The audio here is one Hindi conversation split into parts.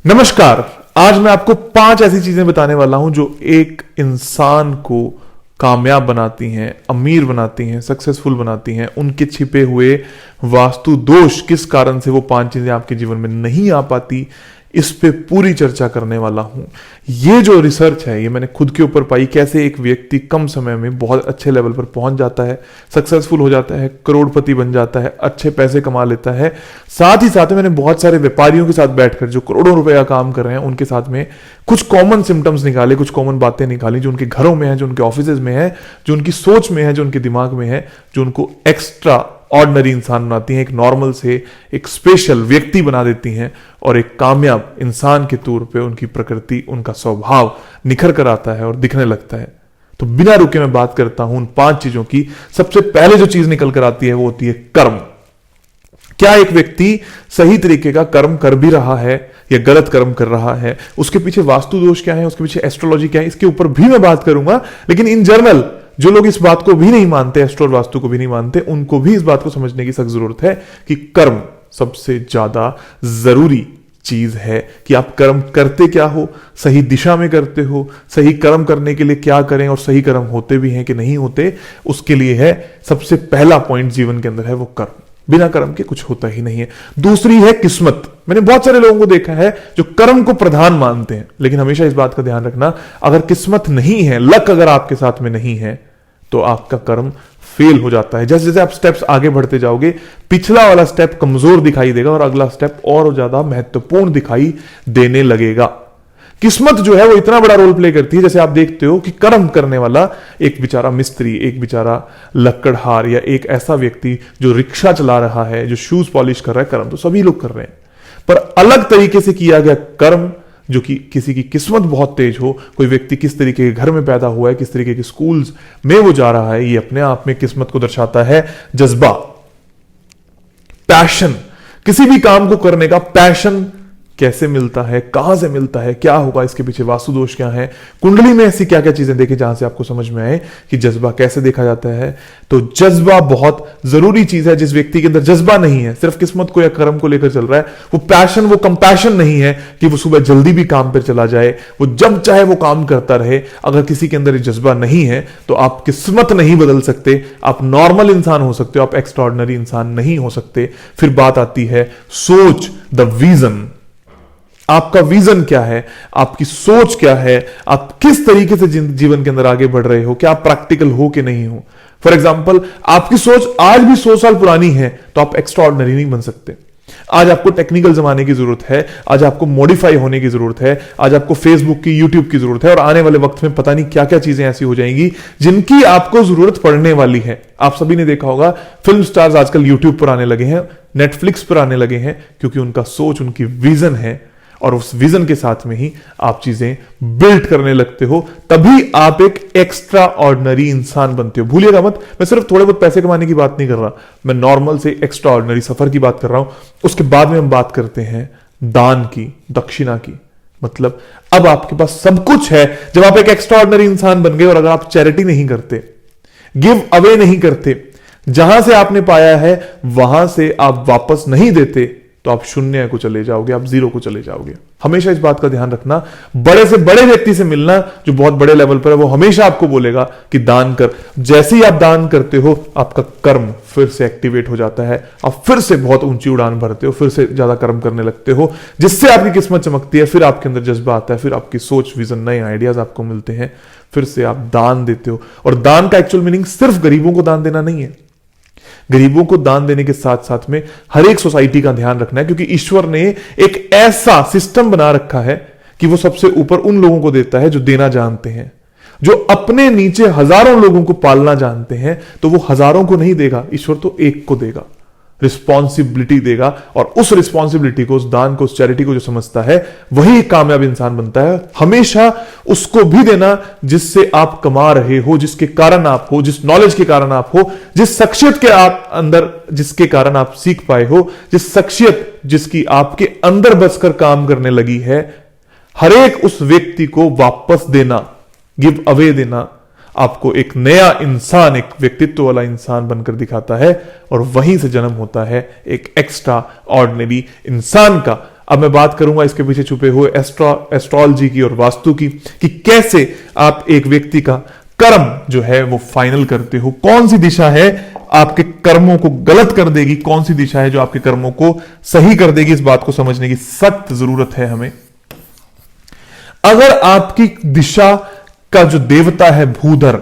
नमस्कार। आज मैं आपको 5 ऐसी चीजें बताने वाला हूं जो एक इंसान को कामयाब बनाती हैं, अमीर बनाती हैं, सक्सेसफुल बनाती हैं। उनके छिपे हुए वास्तु दोष किस कारण से वो 5 चीजें आपके जीवन में नहीं आ पाती, इस पे पूरी चर्चा करने वाला हूं। ये जो रिसर्च है ये मैंने खुद के ऊपर पाई, कैसे एक व्यक्ति कम समय में बहुत अच्छे लेवल पर पहुंच जाता है, सक्सेसफुल हो जाता है, करोड़पति बन जाता है, अच्छे पैसे कमा लेता है। साथ ही साथ में मैंने बहुत सारे व्यापारियों के साथ बैठकर जो करोड़ों रुपए का काम कर रहे हैं उनके साथ में कुछ कॉमन सिम्टम्स निकाले, कुछ कॉमन बातें निकाली जो उनके घरों में है, जो उनके ऑफिस में है, जो उनकी सोच में है, जो उनके दिमाग में है, जो उनको एक्स्ट्रा ऑर्डिनरी इंसान बनाती हैं, एक नॉर्मल से एक स्पेशल व्यक्ति बना देती हैं और एक कामयाब इंसान के तौर पे उनकी प्रकृति, उनका स्वभाव निखर कर आता है और दिखने लगता है। तो बिना रुके मैं बात करता हूं उन 5 चीजों की। सबसे पहले जो चीज निकल कर आती है वो होती है कर्म। क्या एक व्यक्ति सही तरीके का कर्म कर भी रहा है या गलत कर्म कर रहा है, उसके पीछे वास्तु दोष क्या है, उसके पीछे एस्ट्रोलॉजी क्या है, इसके ऊपर भी मैं बात करूंगा। लेकिन इन जनरल जो लोग इस बात को भी नहीं मानते, एस्ट्रो और वास्तु को भी नहीं मानते, उनको भी इस बात को समझने की सख्त जरूरत है कि कर्म सबसे ज्यादा जरूरी चीज है। कि आप कर्म करते क्या हो, सही दिशा में करते हो, सही कर्म करने के लिए क्या करें और सही कर्म होते भी हैं कि नहीं होते, उसके लिए है सबसे पहला पॉइंट जीवन के अंदर है वो कर्म। बिना कर्म के कुछ होता ही नहीं है। दूसरी है किस्मत। मैंने बहुत सारे लोगों को देखा है जो कर्म को प्रधान मानते हैं, लेकिन हमेशा इस बात का ध्यान रखना, अगर किस्मत नहीं है, लक अगर आपके साथ में नहीं है, तो आपका कर्म फेल हो जाता है। जैसे जैसे आप स्टेप्स आगे बढ़ते जाओगे, पिछला वाला स्टेप कमजोर दिखाई देगा और अगला स्टेप और ज्यादा महत्वपूर्ण दिखाई देने लगेगा। किस्मत जो है वो इतना बड़ा रोल प्ले करती है। जैसे आप देखते हो कि कर्म करने वाला एक बेचारा मिस्त्री, एक बेचारा लक्कड़हार, या एक ऐसा व्यक्ति जो रिक्शा चला रहा है, जो शूज पॉलिश कर रहा है, कर्म तो सभी लोग कर रहे हैं, पर अलग तरीके से किया गया कर्म, जो कि किसी की किस्मत बहुत तेज हो, कोई व्यक्ति किस तरीके के घर में पैदा हुआ है, किस तरीके के स्कूल्स में वो जा रहा है, ये अपने आप में किस्मत को दर्शाता है। जज्बा, पैशन, किसी भी काम को करने का पैशन कैसे मिलता है, कहां से मिलता है, क्या होगा, इसके पीछे वास्तु दोष क्या है, कुंडली में ऐसी क्या क्या चीजें देखें जहां से आपको समझ में आए कि जज्बा कैसे देखा जाता है। तो जज्बा बहुत जरूरी चीज है। जिस व्यक्ति के अंदर जज्बा नहीं है, सिर्फ किस्मत को या कर्म को लेकर चल रहा है, वो पैशन, वो कंपैशन नहीं है कि वो सुबह जल्दी भी काम पर चला जाए, वो जब चाहे वो काम करता रहे। अगर किसी के अंदर जज्बा नहीं है तो आप किस्मत नहीं बदल सकते, आप नॉर्मल इंसान हो सकते हो, आप एक्स्ट्राऑर्डिनरी इंसान नहीं हो सकते। फिर बात आती है सोच, द विजन। आपका विजन क्या है, आपकी सोच क्या है, आप किस तरीके से जीवन के अंदर आगे बढ़ रहे हो, क्या आप प्रैक्टिकल हो कि नहीं हो। फॉर एग्जाम्पल, आपकी सोच आज भी 100 साल पुरानी है तो आप एक्स्ट्राऑर्डिनरी नहीं बन सकते। आज आपको टेक्निकल जमाने की जरूरत है, आज आपको मॉडिफाई होने की जरूरत है, आज आपको फेसबुक की, यूट्यूब की जरूरत है, और आने वाले वक्त में पता नहीं क्या क्या चीजें ऐसी हो जाएंगी जिनकी आपको जरूरत पड़ने वाली है। आप सभी ने देखा होगा, फिल्म स्टार्स आजकल यूट्यूब पर आने लगे हैं, नेटफ्लिक्स पर आने लगे हैं, क्योंकि उनका सोच, उनकी विजन है, और उस विजन के साथ में ही आप चीजें बिल्ड करने लगते हो, तभी आप एक एक्स्ट्रा ऑर्डिनरी इंसान बनते हो। भूलिएगा मत, मैं सिर्फ थोड़े बहुत पैसे कमाने की बात नहीं कर रहा, मैं नॉर्मल से एक्स्ट्रा ऑर्डिनरी सफर की बात कर रहा हूं। उसके बाद में हम बात करते हैं दान की, दक्षिणा की। मतलब अब आपके पास सब कुछ है, जब आप एक एक्स्ट्रा ऑर्डिनरी इंसान बन गए, और अगर आप चैरिटी नहीं करते, गिव अवे नहीं करते, जहां से आपने पाया है वहां से आप वापस नहीं देते, तो आप शून्य को चले जाओगे, आप जीरो को चले जाओगे। हमेशा इस बात का ध्यान रखना। बड़े से बड़े व्यक्ति से मिलना जो बहुत बड़े लेवल पर है, वो हमेशा आपको बोलेगा कि दान कर। जैसे ही आप दान करते हो, आपका कर्म फिर से एक्टिवेट हो जाता है, आप फिर से बहुत ऊंची उड़ान भरते हो, फिर से ज्यादा कर्म करने लगते हो, जिससे आपकी किस्मत चमकती है। फिर आपके अंदर जज्बा आता है, फिर आपकी सोच, विजन, नए आइडियाज आपको मिलते हैं, फिर से आप दान देते हो। और दान का एक्चुअल मीनिंग सिर्फ गरीबों को दान देना नहीं है। गरीबों को दान देने के साथ साथ में हर एक सोसाइटी का ध्यान रखना है, क्योंकि ईश्वर ने एक ऐसा सिस्टम बना रखा है कि वो सबसे ऊपर उन लोगों को देता है जो देना जानते हैं। जो अपने नीचे हजारों लोगों को पालना जानते हैं, तो वो हजारों को नहीं देगा, ईश्वर तो एक को देगा, रिस्पॉन्सिबिलिटी देगा। और उस रिस्पॉन्सिबिलिटी को, उस दान को, उस चैरिटी को जो समझता है, वही एक कामयाब इंसान बनता है। हमेशा उसको भी देना जिससे आप कमा रहे हो, जिसके कारण आप हो, जिस नॉलेज के कारण आप हो, जिस शख्सियत के आप अंदर, जिसके कारण आप सीख पाए हो, जिस शख्सियत जिसकी आपके अंदर बसकर काम करने लगी है, हर एक उस व्यक्ति को वापस देना, गिव अवे देना, आपको एक नया इंसान, एक व्यक्तित्व वाला इंसान बनकर दिखाता है। और वहीं से जन्म होता है एक एक्स्ट्रा ऑर्डिनरी इंसान का। अब मैं बात करूंगा इसके पीछे छुपे हुए एस्ट्रोलॉजी की और वास्तु की, कि कैसे आप एक व्यक्ति का कर्म जो है वो फाइनल करते हो, कौन सी दिशा है आपके कर्मों को गलत कर देगी, कौन सी दिशा है जो आपके कर्मों को सही कर देगी। इस बात को समझने की सख्त जरूरत है हमें। अगर आपकी दिशा का जो देवता है भूधर,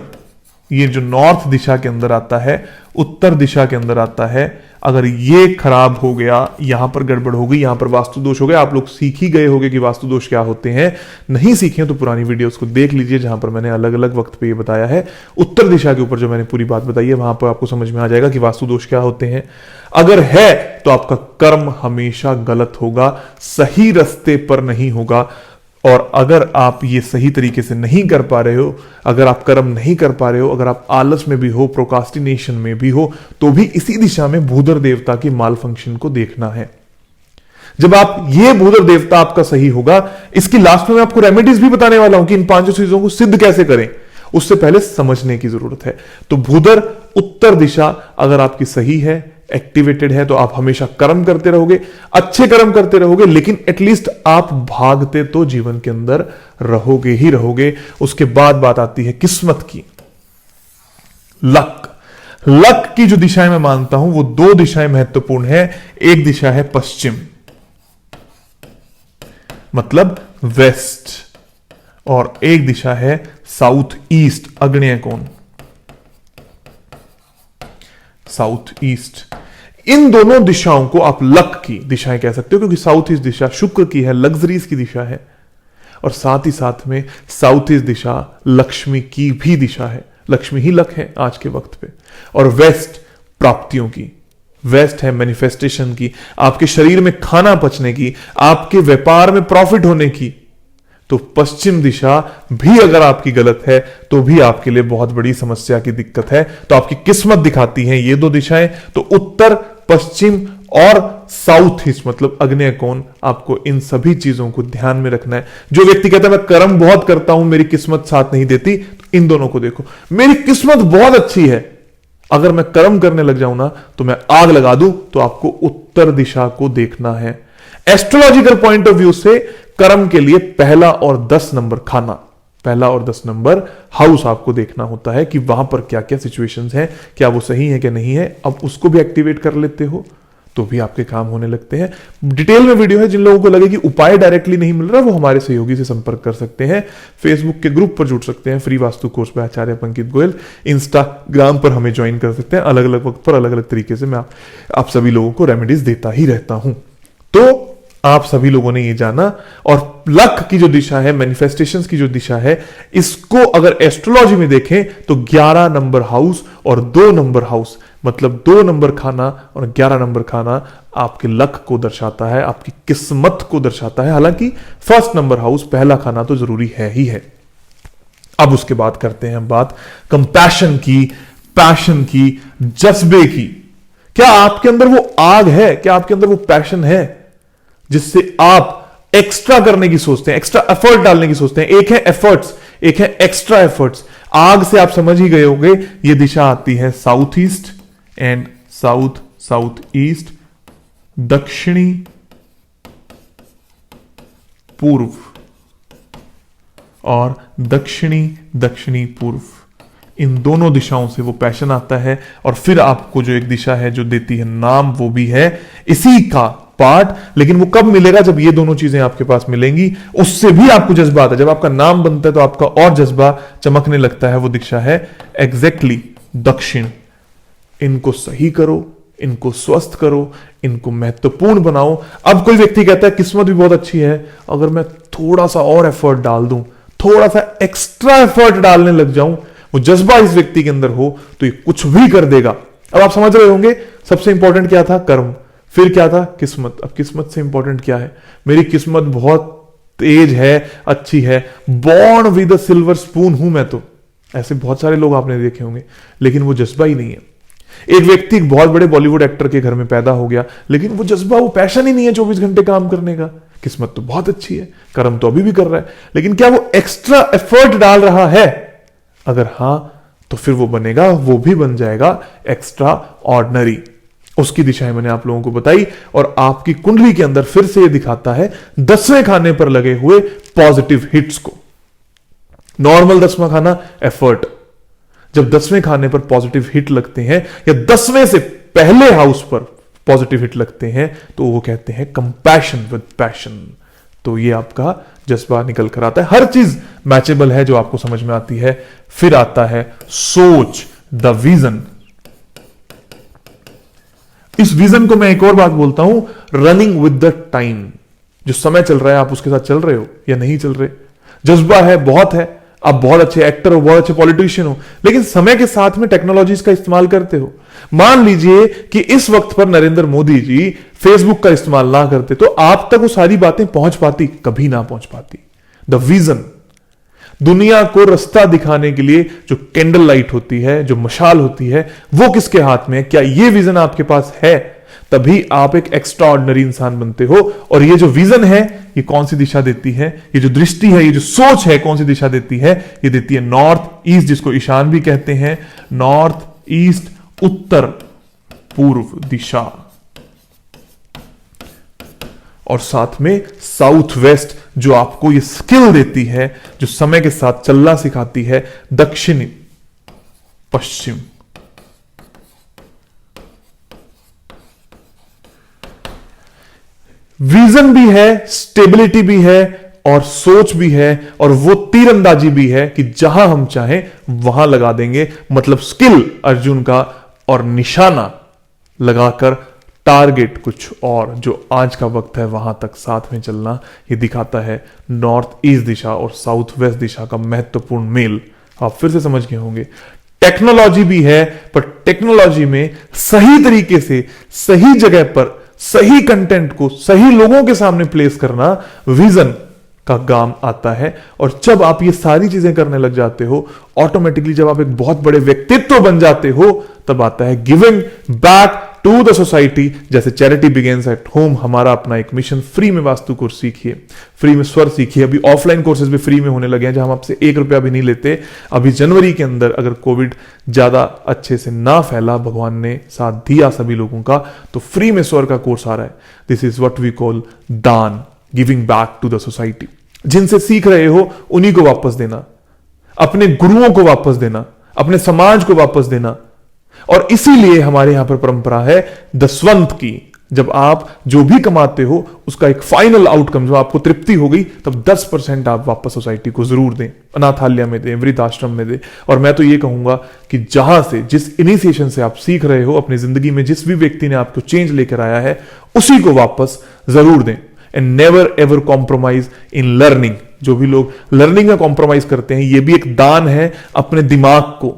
ये जो नॉर्थ दिशा के अंदर आता है, उत्तर दिशा के अंदर आता है, अगर ये खराब हो गया, यहां पर गड़बड़ हो गई, यहां पर वास्तु दोष हो गया, आप लोग सीख ही गए होंगे कि वास्तु दोष क्या होते हैं। नहीं सीखे तो पुरानी वीडियोस को देख लीजिए, जहां पर मैंने अलग अलग वक्त पे ये बताया है। उत्तर दिशा के ऊपर जो मैंने पूरी बात बताई है, वहां पर आपको समझ में आ जाएगा कि वास्तु दोष क्या होते हैं। अगर है तो आपका कर्म हमेशा गलत होगा, सही रास्ते पर नहीं होगा। और अगर आप ये सही तरीके से नहीं कर पा रहे हो, अगर आप कर्म नहीं कर पा रहे हो, अगर आप आलस में भी हो, प्रोकास्टिनेशन में भी हो, तो भी इसी दिशा में भूधर देवता की माल फंक्शन को देखना है। जब आप ये भूधर देवता आपका सही होगा, इसकी लास्ट में मैं आपको रेमेडीज भी बताने वाला हूं कि इन 5 चीजों को सिद्ध कैसे करें, उससे पहले समझने की जरूरत है। तो भूधर उत्तर दिशा अगर आपकी सही है, एक्टिवेटेड है, तो आप हमेशा कर्म करते रहोगे, अच्छे कर्म करते रहोगे, लेकिन एटलीस्ट आप भागते तो जीवन के अंदर रहोगे ही रहोगे। उसके बाद बात आती है किस्मत की, लक। लक की जो दिशाएं मैं मानता हूं वो 2 दिशाएं महत्वपूर्ण है। एक दिशा है पश्चिम, मतलब वेस्ट, और एक दिशा है साउथ ईस्ट, आग्नेय कोण, साउथ ईस्ट। इन दोनों दिशाओं को आप लक की दिशाएं कह सकते हो, क्योंकि साउथ ईस्ट दिशा शुक्र की है, लग्जरीज की दिशा है, और साथ ही साथ में साउथ ईस्ट दिशा लक्ष्मी की भी दिशा है। लक्ष्मी ही लक है आज के वक्त पे। और वेस्ट प्राप्तियों की, वेस्ट है मैनिफेस्टेशन की, आपके शरीर में खाना पचने की, आपके व्यापार में प्रॉफिट होने की। तो पश्चिम दिशा भी अगर आपकी गलत है तो भी आपके लिए बहुत बड़ी समस्या की दिक्कत है। तो आपकी किस्मत दिखाती हैं ये 2 दिशाएं। तो उत्तर, पश्चिम और साउथ ईस्ट, मतलब आग्नेय कोण, आपको इन सभी चीजों को ध्यान में रखना है। जो व्यक्ति कहता है मैं कर्म बहुत करता हूं, मेरी किस्मत साथ नहीं देती, तो इन दोनों को देखो। मेरी किस्मत बहुत अच्छी है, अगर मैं कर्म करने लग जाऊं ना तो मैं आग लगा दूं, तो आपको उत्तर दिशा को देखना है। एस्ट्रोलॉजिकल पॉइंट ऑफ व्यू से कर्म के लिए पहला और 10 नंबर खाना, पहला और 10 नंबर हाउस आपको देखना होता है कि वहां पर क्या क्या सिचुएशंस हैं, क्या वो सही है क्या नहीं है। अब उसको भी एक्टिवेट कर लेते हो तो भी आपके काम होने लगते हैं। डिटेल में वीडियो है, जिन लोगों को लगे कि उपाय डायरेक्टली नहीं मिल रहा वो हमारे सहयोगी से संपर्क कर सकते हैं, फेसबुक के ग्रुप पर जुड़ सकते हैं, फ्री वास्तु कोर्स बाय आचार्य पंकित गोयल, इंस्टाग्राम पर हमें ज्वाइन कर सकते हैं। अलग अलग वक्त पर अलग अलग तरीके से मैं आप सभी लोगों को रेमेडीज देता ही रहता हूं। तो आप सभी लोगों ने ये जाना। और लक की जो दिशा है, मैनिफेस्टेशंस की जो दिशा है, इसको अगर एस्ट्रोलॉजी में देखें तो 11 नंबर हाउस और 2 नंबर हाउस, मतलब 2 नंबर खाना और 11 नंबर खाना आपके लक को दर्शाता है, आपकी किस्मत को दर्शाता है। हालांकि फर्स्ट नंबर हाउस, पहला खाना तो जरूरी है ही है। अब उसके बाद करते हैं बात कंपैशन की, पैशन की, जज्बे की। क्या आपके अंदर वो आग है, क्या आपके अंदर वो पैशन है जिससे आप एक्स्ट्रा करने की सोचते हैं, एक्स्ट्रा एफर्ट डालने की सोचते हैं। एक है एफर्ट्स, एक है एक्स्ट्रा एफर्ट्स। आग से आप समझ ही गए होंगे, ये दिशा आती है south east and south east, दक्षिणी पूर्व और दक्षिणी पूर्व, इन दोनों दिशाओं से वो पैशन आता है। और फिर आपको जो एक दिशा है जो देती है नाम, वो भी है इसी का पार्ट। लेकिन वो कब मिलेगा, जब ये दोनों चीजें आपके पास मिलेंगी, उससे भी आपको जज्बा आता है। जब आपका नाम बनता है तो आपका और जज्बा चमकने लगता है। वो दिशा है एग्जैक्टली दक्षिण। इनको सही करो, इनको स्वस्थ करो, इनको महत्वपूर्ण बनाओ। अब कोई व्यक्ति कहता है किस्मत भी बहुत अच्छी है, अगर मैं थोड़ा सा और एफर्ट डाल दूं, थोड़ा सा एक्स्ट्रा एफर्ट डालने लग जाऊं, वो जज्बा इस व्यक्ति के अंदर हो, तो ये कुछ भी कर देगा। अब आप समझ रहे होंगे, सबसे इंपॉर्टेंट क्या था, कर्म। फिर क्या था, किस्मत। अब किस्मत से इंपॉर्टेंट क्या है, मेरी किस्मत बहुत तेज है, अच्छी है, born with a silver spoon हूं मैं तो। ऐसे बहुत सारे लोग आपने देखे होंगे, लेकिन वो जज्बा ही नहीं है। एक व्यक्ति एक बहुत बड़े बॉलीवुड एक्टर के घर में पैदा हो गया, लेकिन वो जज्बा, वो पैशन ही नहीं है 24 घंटे काम करने का। किस्मत तो बहुत अच्छी है, कर्म तो अभी भी कर रहा है, लेकिन क्या वो एक्स्ट्रा एफर्ट डाल रहा है? अगर हां, तो फिर वो बनेगा, वो भी बन जाएगा एक्स्ट्रा ऑर्डिनरी। उसकी दिशाएं मैंने आप लोगों को बताई। और आपकी कुंडली के अंदर फिर से यह दिखाता है 10वें खाने पर लगे हुए पॉजिटिव हिट्स को। नॉर्मल 10वां खाना एफर्ट, जब 10वें खाने पर पॉजिटिव हिट लगते हैं या 10वें से पहले हाउस पर पॉजिटिव हिट लगते हैं तो वो कहते हैं कंपैशन विद पैशन। तो ये आपका जज्बा निकल कर आता है। हर चीज मैचेबल है जो आपको समझ में आती है। फिर आता है सोच, द विजन। इस विजन को मैं एक और बात बोलता हूं, रनिंग विद द टाइम। जो समय चल रहा है आप उसके साथ चल रहे हो या नहीं चल रहे। जज्बा है, बहुत है, आप बहुत अच्छे एक्टर हो, बहुत अच्छे पॉलिटिशियन हो, लेकिन समय के साथ में टेक्नोलॉजीज का इस्तेमाल करते हो। मान लीजिए कि इस वक्त पर नरेंद्र मोदी जी फेसबुक का इस्तेमाल ना करते तो आप तक वो सारी बातें पहुंच पाती? कभी ना पहुंच पाती। द विजन, दुनिया को रास्ता दिखाने के लिए जो कैंडल लाइट होती है, जो मशाल होती है, वो किसके हाथ में है? क्या ये विजन आपके पास है? तभी आप एक एक्स्ट्राऑर्डिनरी इंसान बनते हो। और ये जो विजन है ये कौन सी दिशा देती है? ये जो दृष्टि है, ये जो सोच है, कौन सी दिशा देती है? ये देती है नॉर्थ ईस्ट, जिसको ईशान भी कहते हैं। नॉर्थ ईस्ट, उत्तर पूर्व दिशा। और साथ में साउथ वेस्ट, जो आपको ये स्किल देती है, जो समय के साथ चलना सिखाती है। दक्षिणी पश्चिम। विजन भी है, स्टेबिलिटी भी है और सोच भी है, और वो तीरंदाजी भी है कि जहां हम चाहें वहां लगा देंगे। मतलब स्किल अर्जुन का, और निशाना लगाकर टारगेट कुछ और, जो आज का वक्त है वहां तक साथ में चलना। ये दिखाता है नॉर्थ ईस्ट दिशा और साउथ वेस्ट दिशा का महत्वपूर्ण मेल। आप फिर से समझ गए होंगे। टेक्नोलॉजी भी है, पर टेक्नोलॉजी में सही तरीके से, सही जगह पर, सही कंटेंट को सही लोगों के सामने प्लेस करना विजन का काम आता है। और जब आप ये सारी चीजें करने लग जाते हो, ऑटोमेटिकली जब आप एक बहुत बड़े व्यक्तित्व बन जाते हो, तब आता है giving back to the society. जैसे चैरिटी बिगिंस एट होम, हमारा अपना एक मिशन, फ्री में वास्तु कोर्स सीखिए, फ्री में स्वर सीखिए। अभी ऑफलाइन कोर्सेज भी फ्री में होने लगे हैं, जहां हम आपसे 1 रुपया भी नहीं लेते। अभी जनवरी के अंदर अगर कोविड ज्यादा अच्छे से ना फैला, भगवान ने साथ दिया सभी लोगों का, तो फ्री में स्वर का कोर्स आ रहा है। This is what we call daan, giving back to the society. जिनसे सीख रहे हो उन्हीं को वापस देना, अपने गुरुओं को वापस देना, अपने समाज को वापस देना। और इसीलिए हमारे यहां पर परंपरा है दसवंत की। जब आप जो भी कमाते हो उसका एक फाइनल आउटकम, जब आपको तृप्ति हो गई, तब 10% आप वापस सोसाइटी को जरूर दें, अनाथालय में दें, वृद्धाश्रम में दें। और मैं तो ये कहूंगा कि जहां से, जिस इनिशिएशन से आप सीख रहे हो अपनी जिंदगी में, जिस भी व्यक्ति ने आपको चेंज लेकर आया है, उसी को वापस जरूर दें। And never ever compromise in learning. जो भी लोग लर्निंग में कॉम्प्रोमाइज करते हैं, यह भी एक दान है अपने दिमाग को।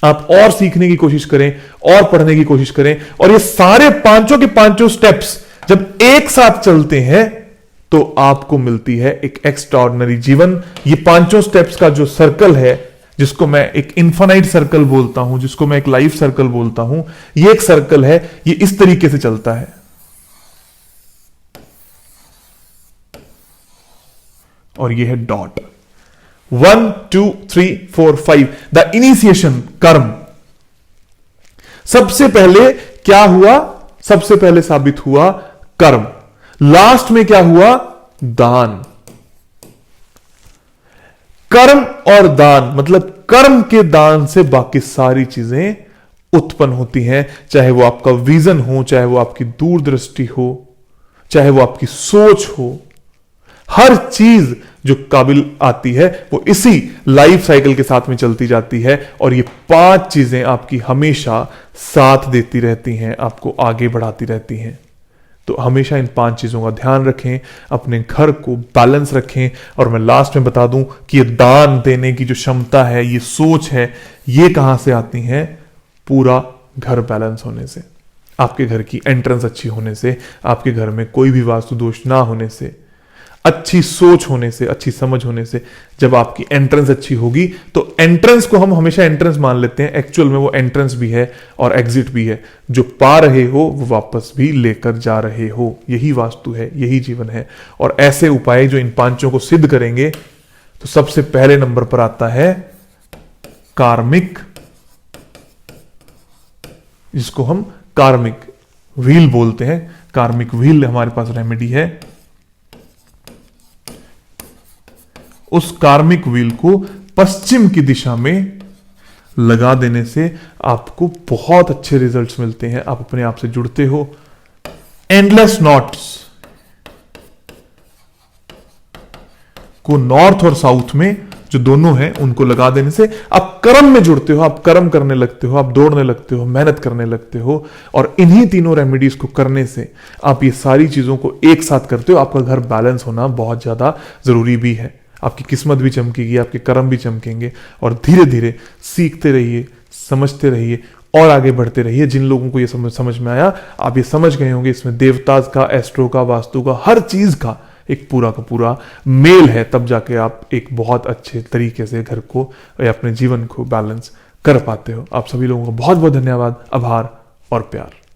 आप और सीखने की कोशिश करें, और पढ़ने की कोशिश करें, और ये सारे पांचों के पांचों स्टेप्स जब एक साथ चलते हैं तो आपको मिलती है एक एक्स्ट्राऑर्डिनरी जीवन। ये पांचों स्टेप्स का जो सर्कल है, जिसको मैं एक इन्फिनाइट सर्कल बोलता हूं, जिसको मैं एक लाइफ सर्कल बोलता हूं, ये एक सर्कल है, ये इस तरीके से चलता है। और ये है डॉट। 1 2 3 4 5, द इनिशिएशन, कर्म। सबसे पहले क्या हुआ? सबसे पहले साबित हुआ कर्म। लास्ट में क्या हुआ? दान। कर्म और दान, मतलब कर्म के दान से बाकी सारी चीजें उत्पन्न होती हैं। चाहे वो आपका विजन हो, चाहे वो आपकी दूरदृष्टि हो, चाहे वो आपकी सोच हो, हर चीज जो काबिल आती है वो इसी लाइफ साइकिल के साथ में चलती जाती है। और ये 5 चीजें आपकी हमेशा साथ देती रहती हैं, आपको आगे बढ़ाती रहती हैं। तो हमेशा इन 5 चीजों का ध्यान रखें, अपने घर को बैलेंस रखें। और मैं लास्ट में बता दूं कि ये दान देने की जो क्षमता है, ये सोच है, ये कहां से आती है? पूरा घर बैलेंस होने से, आपके घर की एंट्रेंस अच्छी होने से, आपके घर में कोई भी वास्तु दोष ना होने से, अच्छी सोच होने से, अच्छी समझ होने से। जब आपकी एंट्रेंस अच्छी होगी तो एंट्रेंस को हम हमेशा एंट्रेंस मान लेते हैं, एक्चुअल में वो एंट्रेंस भी है और एग्जिट भी है। जो पा रहे हो वो वापस भी लेकर जा रहे हो। यही वास्तु है, यही जीवन है। और ऐसे उपाय जो इन 5 को सिद्ध करेंगे, तो सबसे पहले नंबर पर आता है कार्मिक, जिसको हम कार्मिक व्हील बोलते हैं, कार्मिक व्हील हमारे पास रेमेडी है। उस कार्मिक व्हील को पश्चिम की दिशा में लगा देने से आपको बहुत अच्छे रिजल्ट्स मिलते हैं। आप अपने आप से जुड़ते हो। एंडलेस नॉट्स को नॉर्थ और साउथ में जो दोनों हैं उनको लगा देने से आप कर्म में जुड़ते हो, आप कर्म करने लगते हो, आप दौड़ने लगते हो, मेहनत करने लगते हो। और इन्हीं तीनों रेमेडीज को करने से आप ये सारी चीजों को एक साथ करते हो। आपका घर बैलेंस होना बहुत ज्यादा जरूरी भी है। आपकी किस्मत भी चमकेगी, आपके कर्म भी चमकेंगे। और धीरे धीरे सीखते रहिए, समझते रहिए और आगे बढ़ते रहिए। जिन लोगों को ये समझ में आया, आप ये समझ गए होंगे इसमें देवताज का, एस्ट्रो का, वास्तु का, हर चीज का एक पूरा का पूरा मेल है। तब जाके आप एक बहुत अच्छे तरीके से घर को या अपने जीवन को बैलेंस कर पाते हो। आप सभी लोगों को बहुत बहुत धन्यवाद, आभार और प्यार।